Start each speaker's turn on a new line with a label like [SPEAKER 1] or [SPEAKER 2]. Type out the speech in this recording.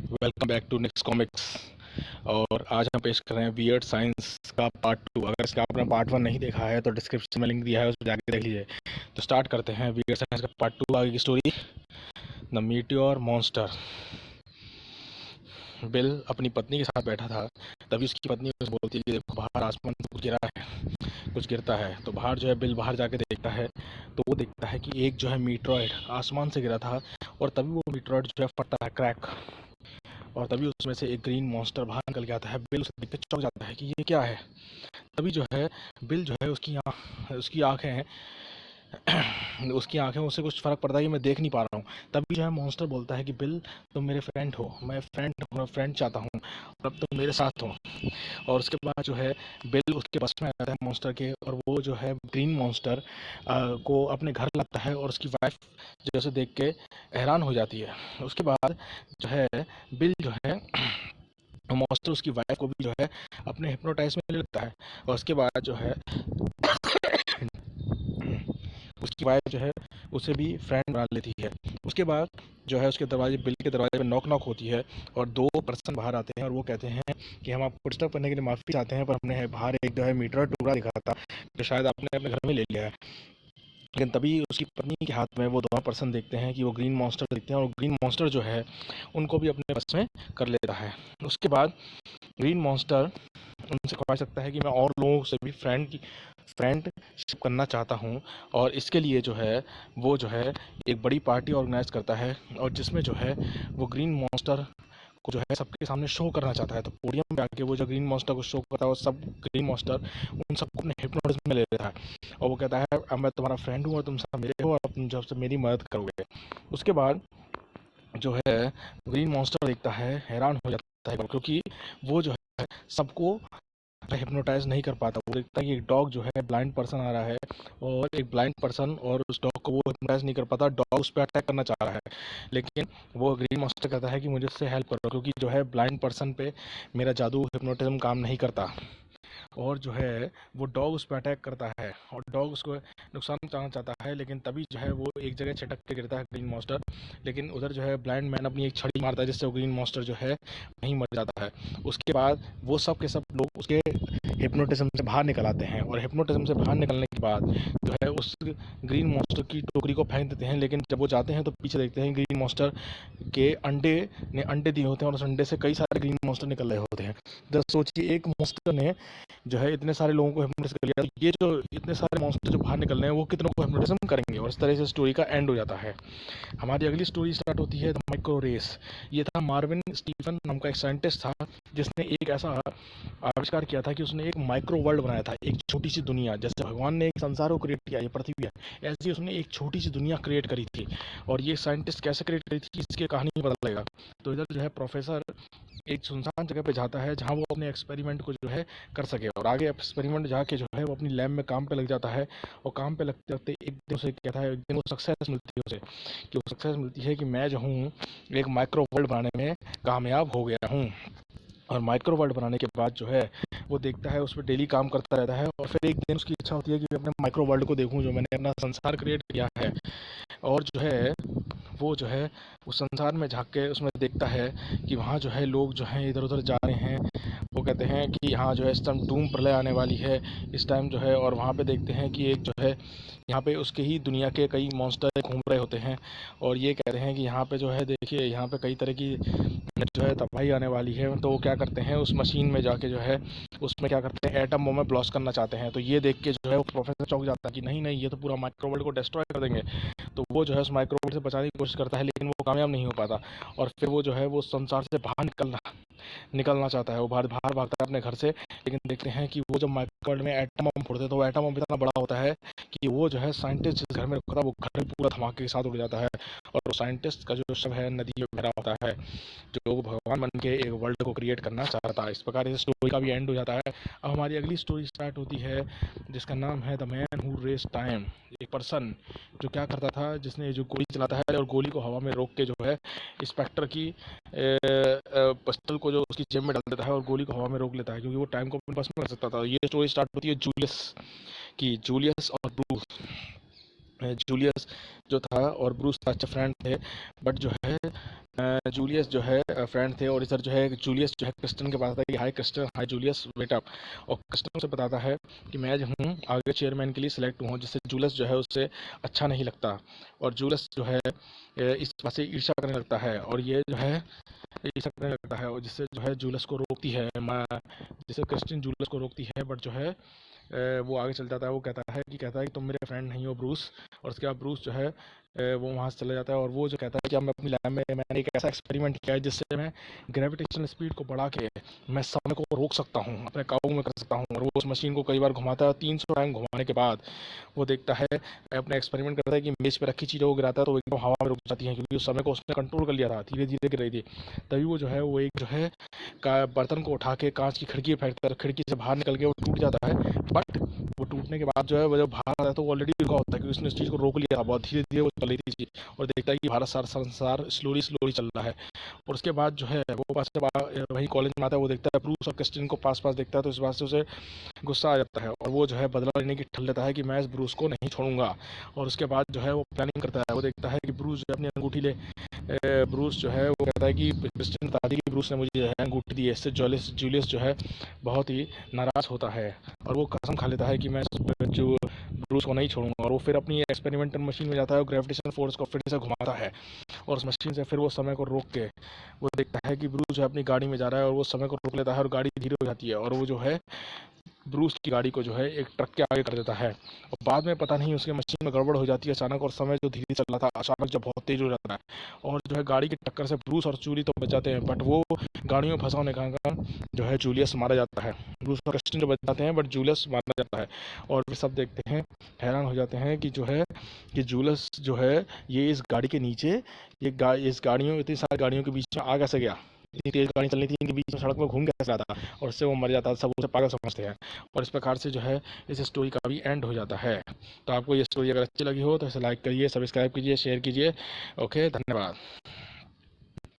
[SPEAKER 1] Welcome back to next comics. और आज हम पेश कर रहे हैं वियर्ड साइंस का पार्ट 2। अगर इसका आपने पार्ट 1 नहीं देखा है तो डिस्क्रिप्शन में लिंक दिया है, उस पर जाके देख लीजिए। तो स्टार्ट करते हैं वियर्ड साइंस का पार्ट 2, आगे की story. The meteor monster. Bill अपनी पत्नी के साथ बैठा था, तभी उसकी पत्नी उसे बोलती है कि देखो बाहर आसमान से कुछ गिरा है, कुछ गिरता है। तो बाहर जो है बिल बाहर जाके देखता है, तो वो देखता है कि एक जो है मीटरॉइड आसमान से गिरा था, और तभी वो मीटरॉइड जो है फटता है, क्रैक। और तभी उसमें से एक ग्रीन मॉन्स्टर बाहर निकल के आता है। बिल उसे देख के चौंक जाता है कि ये क्या है। तभी जो है बिल जो है उसकी आंखें हैं, उसकी आंखें, उससे कुछ फर्क पड़ता है कि मैं देख नहीं पा रहा हूँ। तभी जो है मॉन्स्टर बोलता है कि बिल, तुम मेरे फ्रेंड हो, मैं फ्रेंड चाहता हूँ, और अब तुम मेरे साथ हो। और उसके बाद जो है बिल उसके बस में आता है मॉन्स्टर के, और वो जो है ग्रीन मॉन्स्टर को अपने घर लाता है, और उसकी वाइफ जो उसे देख के हैरान हो जाती है। उसके बाद जो है बिल जो है मॉन्स्टर उसकी वाइफ को भी जो है अपने हिप्नोटाइज में ले लेता है। और उसके बाद जो है उसकी वाइफ जो है उसे भी फ्रेंड बना लेती है। उसके बाद जो है उसके दरवाजे, बिल के दरवाजे पे नॉक नॉक होती है, और दो पर्सन बाहर आते हैं, और वो कहते हैं कि हम आपको डिस्टर्ब करने के लिए माफ़ी चाहते हैं, पर हमने बाहर एक जो है मीटर टुकड़ा दिखा था, जो शायद आपने अपने घर में ले लिया है। लेकिन तभी उसकी पत्नी के हाथ में वो दोनों पर्सन देखते हैं कि वो ग्रीन मॉन्स्टर देखते हैं, और ग्रीन मॉन्स्टर जो है उनको भी अपने बस में कर लेता है। उसके बाद ग्रीन मॉन्स्टर उनसे ख्वाहिश सकता है कि मैं और लोगों से भी फ्रेंडशिप करना चाहता हूँ, और इसके लिए जो है वो जो है एक बड़ी पार्टी ऑर्गेनाइज करता है, और जिसमें जो है वो ग्रीन मॉन्स्टर को जो है सबके सामने शो करना चाहता है। तो पोडियम पे आके वो जो ग्रीन मॉन्स्टर को शो करता है, और सब ग्रीन मॉन्स्टर उन सबको अपने हिप्नोटिज्म में ले लेता है, और वो कहता है अब मैं तुम्हारा फ्रेंड हूँ और तुम सब मेरे हो, और तुम जब से मेरी मदद करोगे। उसके बाद जो है ग्रीन मॉन्स्टर देखता है, हैरान हो जाता है, क्योंकि वो जो है सबको हिप्नोटाइज नहीं कर पाता। वो देखता है कि एक डॉग जो है ब्लाइंड पर्सन आ रहा है, और एक ब्लाइंड पर्सन, और उस डॉग को वो हिप्नोटाइज नहीं कर पाता। डॉग उस पर अटैक करना चाह रहा है, लेकिन वो ग्रीन मास्टर कहता है कि मुझे उससे हेल्प करो, क्योंकि जो है ब्लाइंड पर्सन पे मेरा जादू हिप्नोटिज्म काम नहीं करता। और जो है वो डॉग उस पर अटैक करता है, और डॉग उसको नुकसान पहुंचाना चाहता है, लेकिन तभी जो है वो एक जगह छिटक के गिरता है ग्रीन मॉन्स्टर। लेकिन उधर जो है ब्लाइंड मैन अपनी एक छड़ी मारता है, जिससे वो ग्रीन मॉन्स्टर जो है वहीं मर जाता है। उसके बाद वो सब के सब लोग उसके हिप्नोटिज्म से बाहर निकल आते हैं, और हिप्नोटिज्म से बाहर निकलने के बाद जो है उस ग्रीन मॉन्स्टर की टोकरी को फेंक देते हैं। लेकिन जब वो जाते हैं तो पीछे देखते हैं ग्रीन मॉन्स्टर के अंडे ने अंडे दिए होते हैं, और उस अंडे से कई सारे ग्रीन मॉन्स्टर निकल रहे होते हैं। जब सोचिए एक मॉन्स्टर ने जो है इतने सारे लोगों को हिप्नोटिज कर लिया, तो ये जो इतने सारे मॉन्स्टर जो बाहर निकल रहे हैं वो कितनों को हिप्नोटिज्म करेंगे। और इस तरह से स्टोरी का एंड हो जाता है। हमारी अगली स्टोरी स्टार्ट होती है द माइक्रो रेस। ये था मार्विन स्टीफन नाम का एक साइंटिस्ट था, जिसने एक ऐसा आविष्कार किया था कि उसने एक माइक्रो वर्ल्ड बनाया था, एक छोटी सी दुनिया। जैसे भगवान ने एक संसार को क्रिएट किया, ये पृथ्वी है, ऐसे ही उसने एक छोटी सी दुनिया क्रिएट करी थी। और ये साइंटिस्ट कैसे क्रिएट करी थी इसकी कहानी में पता लगेगा। तो इधर जो है प्रोफेसर एक सुनसान जगह पे जाता है, जहाँ वो अपने एक्सपेरिमेंट को जो है कर सके, और आगे एक्सपेरिमेंट जाके जो है वो अपनी लैब में काम पे लग जाता है। और काम पे लगते लगते एक दिन उसे कहता है, एक दिन वो सक्सेस मिलती है उसे, कि वो सक्सेस मिलती है कि मैं जो हूँ एक माइक्रो वर्ल्ड बनाने में कामयाब हो गया हूँ। और माइक्रो वर्ल्ड बनाने के बाद जो है वो देखता है, उस पर डेली काम करता रहता है, और फिर एक दिन उसकी इच्छा होती है कि मैं अपने माइक्रो वर्ल्ड को देखूं, जो मैंने अपना संसार क्रिएट किया है। और जो है वो जो है उस संसार में झाँक के उसमें देखता है कि वहाँ जो है लोग जो हैं इधर उधर जा रहे हैं। वो कहते हैं कि यहाँ जो है इस टाइम धूम प्रलय आने वाली है इस टाइम जो है। और वहाँ पे देखते हैं कि एक जो है यहाँ पे उसके ही दुनिया के कई मॉन्स्टर घूम रहे होते हैं, और ये कहते हैं कि यहाँ पे जो है देखिए यहाँ पे कई तरह की जो है तबाही आने वाली है। तो वो क्या करते हैं, उस मशीन में जाके जो है उसमें क्या करते हैं, एटम बम में ब्लास्ट करना चाहते हैं। तो ये देख के जो है वो प्रोफेसर चौंक जाता है कि नहीं नहीं, ये तो पूरा माइक्रो वर्ल्ड को डिस्ट्रॉय कर देंगे। तो वो जो है उस माइक्रो वर्ल्ड से बचाने की कोशिश करता है, लेकिन वो कामयाब नहीं हो पाता। और फिर वो जो है वो संसार से बाहर निकलना चाहता है, वो बाहर बाहर भागता है अपने घर से। लेकिन देखते हैं कि वो जब माइक्रो वर्ल्ड में एटम बम फोड़ते हैं, तो वो एटम बम इतना बड़ा होता है कि वो जो है साइंटिस्ट जिस घर में रखा था वो घर में पूरा धमाके के साथ उड़ जाता है, और वो साइंटिस्ट का जो शव है नदी में भरा होता है, जो भगवान बन के एक वर्ल्ड को क्रिएट करना चाहता है। इस प्रकार इस स्टोरी का भी एंड हो जाता है। अब हमारी अगली स्टोरी स्टार्ट होती है, जिसका नाम है the man who race time. एक पर्सन जो क्या करता था, जिसने जो गोली चलाता है और गोली को हवा में रोक के जो है स्पेक्टर की पिस्टल को जो उसकी जेब में डाल देता है, और गोली को हवा में रोक लेता है, क्योंकि वो टाइम को अपने पास में कर सकता था। ये स्टोरी स्टार्ट होती है जूलियस की। जूलियस और ब्रूस, जूलियस जो था और ब्रूस का अच्छा फ्रेंड थे, बट जो है जूलियस जो है फ्रेंड थे, और इधर जो है जूलियस जो है क्रिस्टन के पास आता है कि हाय क्रिस्टन, हाय जूलियस, वेट अप। और क्रिस्टन उसे बताता है कि मैं जो हूँ आगे चेयरमैन के लिए सिलेक्ट हुआ हूँ, जिससे जूलियस जो है उससे अच्छा नहीं लगता। और जूलियस जो है इस बात से ईर्ष्या करने लगता है, और ये जो है ईर्ष्या करने लगता है, और जिससे जो है जूलियस को रोकती है, जिससे क्रिस्टिन जूलियस को रोकती है, बट जो है वो आगे चल जाता है। वो कहता है कि तुम मेरे फ्रेंड नहीं हो ब्रूस। और उसके बाद ब्रूस जो है वो वहाँ से चला जाता है, और वो जो कहता है कि अब मैं अपनी लैब में मैंने एक ऐसा एक्सपेरिमेंट किया है जिससे मैं ग्रेविटेशनल स्पीड को बढ़ा के मैं समय को रोक सकता हूँ, अपने काबू में कर सकता हूँ। और वो उस मशीन को कई बार घुमाता है, 300 टाइम घुमाने के बाद वो देखता है, अपना एक्सपेरिमेंट करता है कि मेज पे रखी चीज़ों को गिराता है तो वो एकदम हवा में रुक जाती है, क्योंकि उस समय को उसने कंट्रोल कर लिया था, धीरे धीरे गिर रही थी। तभी वो जो है वो एक जो है का बर्तन को उठा के कांच की खिड़की पे फेंकता है, खिड़की से बाहर निकल के वो टूट जाता है। बट वो टूटने के बाद जो है वो जब बाहर आता है तो वो ऑलरेडी रुका होता है, क्योंकि उसने उस चीज़ को रोक लिया था, बहुत धीरे धीरे वो चल रही थी चीज़। और देखता है कि भारत सारा संसार स्लोली स्लोली चल रहा है। और उसके बाद जो है वो पास जब वही कॉलेज में आता है, वो देखता है ब्रूस और क्रिस्टिन को पास पास देखता है, तो इस बात से उसे गुस्सा आ जाता है, और वो जो है बदला लेने की ठन लेता है कि मैं इस ब्रूस को नहीं छोड़ूंगा। और उसके बाद जो है वो प्लानिंग करता है, वो देखता है कि ब्रूस जो है अपनी अंगूठी ले ब्रूस जो है वो कहता है कि क्रिस्टिन बता दी कि ब्रूस ने मुझे जो है अंगूठी दी है। इससे जूलियस जो है बहुत ही नाराज़ होता है, और वो कसम खा लेता है कि मैं जो ब्रूस को नहीं छोड़ूंगा। और वो फिर अपनी एक्सपेरिमेंटल मशीन में जाता है और ग्रेविटेशन फोर्स को फिर से घुमाता है, और उस मशीन से फिर वो समय को रोक के वो देखता है कि ब्रूस जो है अपनी गाड़ी में जा रहा है, और वो समय को रोक लेता है और गाड़ी धीरे हो जाती है, और वो जो है ब्रूस की गाड़ी को जो है एक ट्रक के आगे कर देता है। और बाद में पता नहीं उसके मशीन में गड़बड़ हो जाती है अचानक, और समय जो धीरे चल रहा था अचानक जब बहुत तेज हो जाता है, और जो है गाड़ी की टक्कर से ब्रूस और जूली तो बच जाते हैं, बट वो गाड़ियों में फंसा होने के कारण जो है जूलियस मारा जाता है। ब्रूस और क्रिस्टिन जो बच जाते हैं, बट जूलियस मारा जाता है। और फिर सब देखते हैं, हैरान हो जाते हैं कि जो है कि जूलियस जो है ये इस गाड़ी के नीचे इस गाड़ियों इतनी सारी गाड़ियों के बीच में आ कैसे गया, इतनी तेज गाड़ी चल रही थी इनके बीच में, सड़क में घूम कैसे रहा था, और उससे वो मर जाता है। सब उसे पागल समझते हैं, और इस प्रकार से जो है इस स्टोरी का भी एंड हो जाता है। तो आपको ये स्टोरी अगर अच्छी लगी हो तो इसे लाइक करिए, सब्सक्राइब कीजिए, शेयर कीजिए। ओके, धन्यवाद।